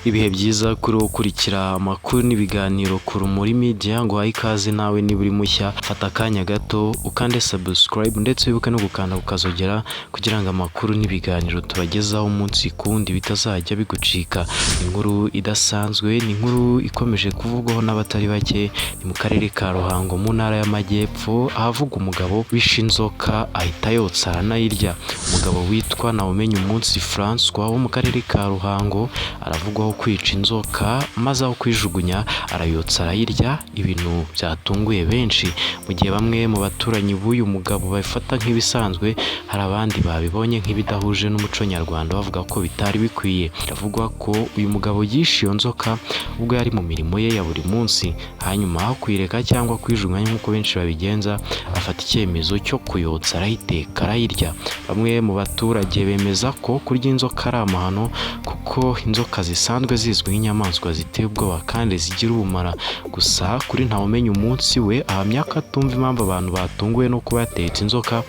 Ibihe byiza kuri ukurikira amakuru n'ibiganiro ku Rumuri Media, ngo haye ikaze nawe niba uri mushya fata akanya gato ukande subscribe ndetse wibuke no gukanda ukazogera kugira ngo amakuru n'ibiganiro tubagezaho umunsi kundi bitazajya bigucika. Inkuru idasanzwe, ni inkuru ikomeje kuvugwaho n'abatari bake, ni mu karere ka Ruhango mu ntara y'Amajyepfo, ahavuga umugabo wishe inzoka ahita yotsa aranayirya. Umugabo witwa umunsi François wo mu karere ka Ruhango aravugwaho kwica inzoka maze aho kwijugunya arayotsa arayirya, ibintu byatunguye benshi. Mu gihe bamwe mu baturanyi b'uyu mugabo babifata nk'ibisanzwe, hari abandi babibonye nk'ibidahuje n'umuco nyarwanda bavuga ko bitari bikwiye. Biravugwa ko uyu mugabo yishe iyo nzoka ubwo yari mu mirimo ye ya buri munsi, hanyuma aho kuyireka cyangwa kwijugunya nk'uko benshi babigenza, afata icyemezo cyo kuyotsa arayiteka arayirya. Bamwe mu baturage bemeza ko kurya inzoka ari amahano kuko inzoka zisanzwe zizwi nk'inyamaswa ziteye ubwoba kandi zigira ubumara. Gusa kuri umunsi we ahamya ko atumva impamvu abantu batunguwe no kuba yatetse inzoka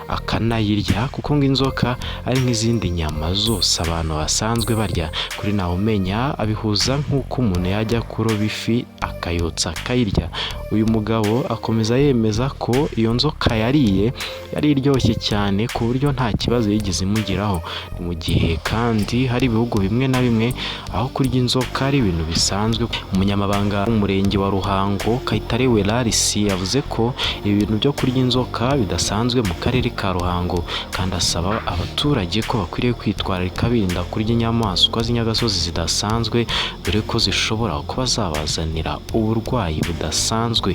akanayirya, kuko ngo inzoka ari nk'izindi nyama zose abantu basanzwe barya. Kuri Ntawumenya abihuza nk'uko umuntu yajya kuroba ifi akayotsa akayirya. Uyu mugabo akomeza yemeza ko iyo nzoka yariye yari iryoshye cyane ku buryo nta kibazo yigeze imugiraho. Ni mu gihe kandi hari ibihugu bimwe na bimwe aho kurya inzoka ari ibintu bisanzwe. Umunyamabanga w'umurenge wa Ruhango Kayitare Welarisi yavuze ko ibi bintu byo kurya inzoka bidasanzwe mu karere ka Ruhango, kandi asaba abaturage ko bakwiriye kwitwararika birinda kurya inyamaswa z'inyagasozi zidasanzwe, dore ko zishobora kuba zabazanira uburwayi budasanzwe.